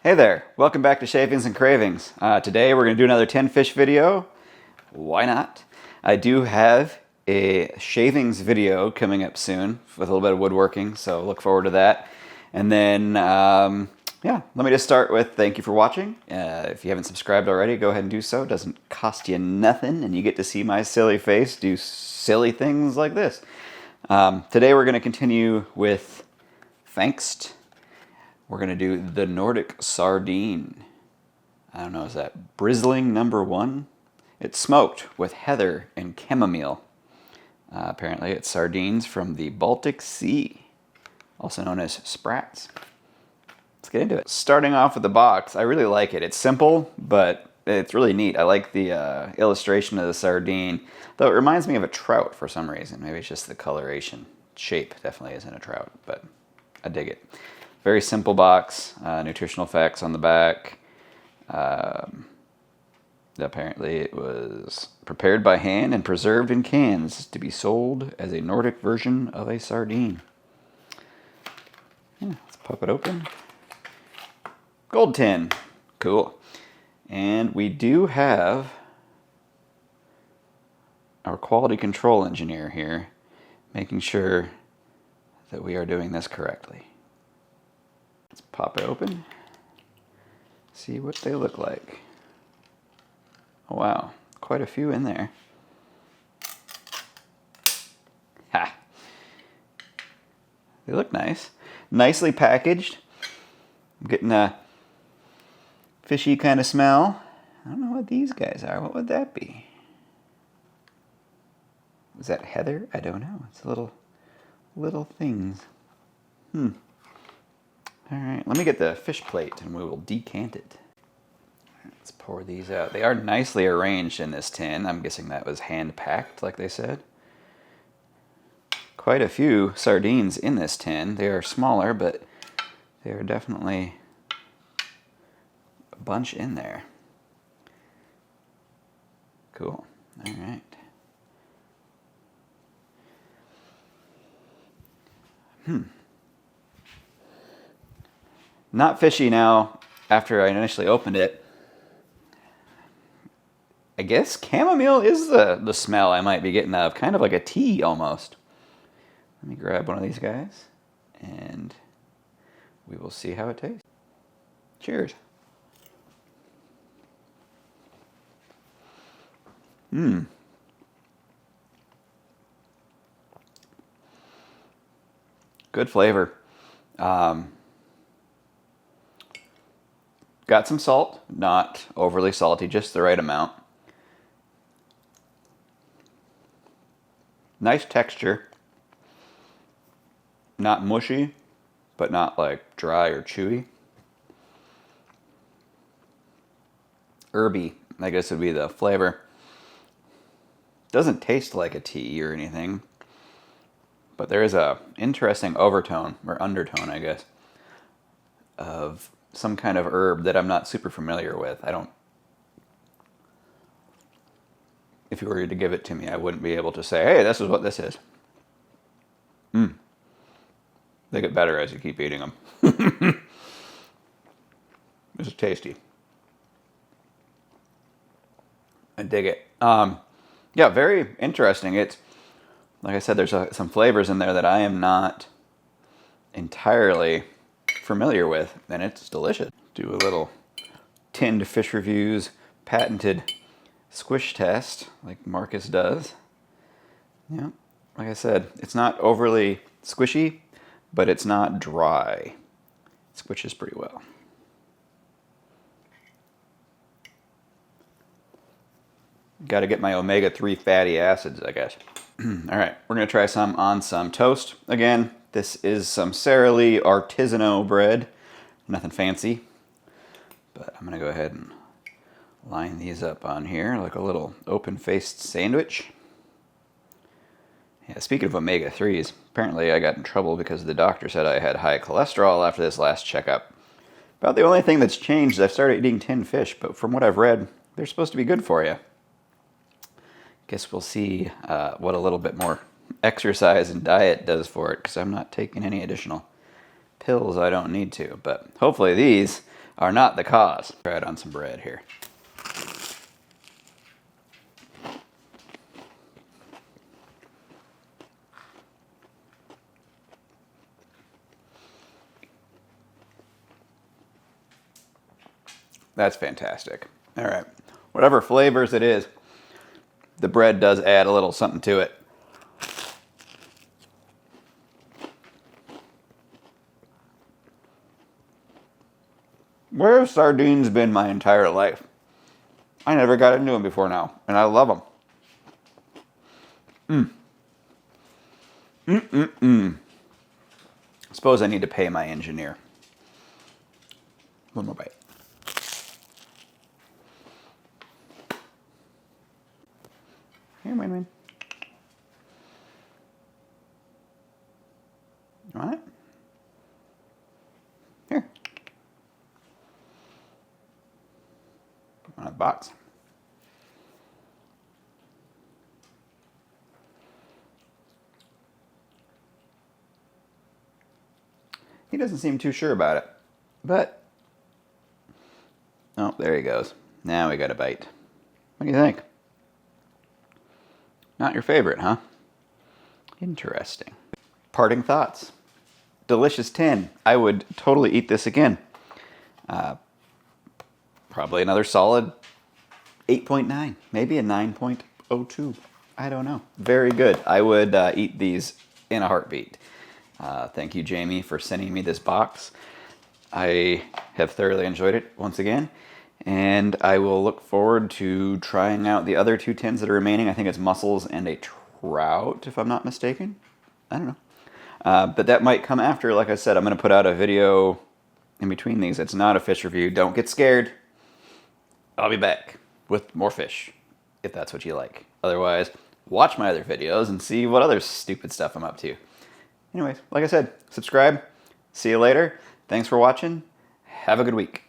Hey there, welcome back to Shavings and Cravings. Today we're going to do another 10 fish video. Why not? I do have a shavings video coming up soon with a little bit of woodworking, so look forward to that. And then, yeah, let me just start with thank you for watching. If you haven't subscribed already, go ahead and do so. It doesn't cost you nothing, and you get to see my silly face do silly things like this. Today we're going to continue with Fangst. We're going to do the Nordic Sardine. I don't know, is that Brisling #1? It's smoked with heather and chamomile. Apparently it's sardines from the Baltic Sea, also known as sprats. Let's get into it. Starting off with the box, I really like it. It's simple, but it's really neat. I like the illustration of the sardine, though it reminds me of a trout for some reason. Maybe it's just the coloration. Shape definitely isn't a trout, but I dig it. Very simple box, nutritional facts on the back. Apparently it was prepared by hand and preserved in cans to be sold as a Nordic version of a sardine. Yeah, let's pop it open. Gold tin, cool. And we do have our quality control engineer here, making sure that we are doing this correctly. Let's pop it open, see what they look like. Oh, wow, quite a few in there. Ha! They look nice. Nicely packaged. I'm getting a fishy kind of smell. I don't know what these guys are. What would that be? Is that heather? I don't know. It's little things. Alright, let me get the fish plate and we will decant it. Let's pour these out. They are nicely arranged in this tin. I'm guessing that was hand packed, like they said. Quite a few sardines in this tin. They are smaller, but they are definitely a bunch in there. Cool. Alright. Not fishy now after I initially opened it. I guess chamomile is the smell I might be getting of. Kind of like a tea almost. Let me grab one of these guys and we will see how it tastes. Cheers. Good flavor. Got some salt, not overly salty, just the right amount. Nice texture. Not mushy, but not like dry or chewy. Herby, I guess would be the flavor. Doesn't taste like a tea or anything, but there is a interesting overtone, or undertone, I guess, of some kind of herb that I'm not super familiar with. If you were to give it to me, I wouldn't be able to say, hey, this is what this is. They get better as you keep eating them. This is tasty. I dig it. Yeah, very interesting. It's, like I said, there's some flavors in there that I am not entirely familiar with, and it's delicious. Do a little tinned fish reviews, patented squish test, like Marcus does. Yeah, like I said, it's not overly squishy, but it's not dry. It squishes pretty well. Got to get my omega-3 fatty acids, I guess. All right, we're going to try some on some toast. Again, this is some Sara Lee artisanal bread. Nothing fancy. But I'm going to go ahead and line these up on here like a little open-faced sandwich. Yeah, speaking of omega-3s, apparently I got in trouble because the doctor said I had high cholesterol after this last checkup. About the only thing that's changed is I've started eating tinned fish, but from what I've read, they're supposed to be good for you. Guess we'll see what a little bit more exercise and diet does for it, because I'm not taking any additional pills I don't need to. But hopefully these are not the cause. Try it on some bread here. That's fantastic. All right. Whatever flavors it is, the bread does add a little something to it. Where have sardines been my entire life? I never got into them before now, and I love them. I suppose I need to pay my engineer. One more bite. Here, man. You want it? Here. On a box. He doesn't seem too sure about it, but oh, there he goes. Now we got a bite. What do you think? Not your favorite, huh? Interesting. Parting thoughts. Delicious 10. I would totally eat this again. Probably another solid 8.9, maybe a 9.02. I don't know. Very good. I would eat these in a heartbeat. Thank you, Jamie, for sending me this box. I have thoroughly enjoyed it once again, and I will look forward to trying out the other 2 tins that are remaining. I think it's mussels and a trout, if I'm not mistaken. I don't know. But that might come after. Like I said, I'm going to put out a video in between these. It's not a fish review. Don't get scared. I'll be back with more fish, if that's what you like. Otherwise, watch my other videos and see what other stupid stuff I'm up to. Anyways, like I said, subscribe. See you later. Thanks for watching. Have a good week.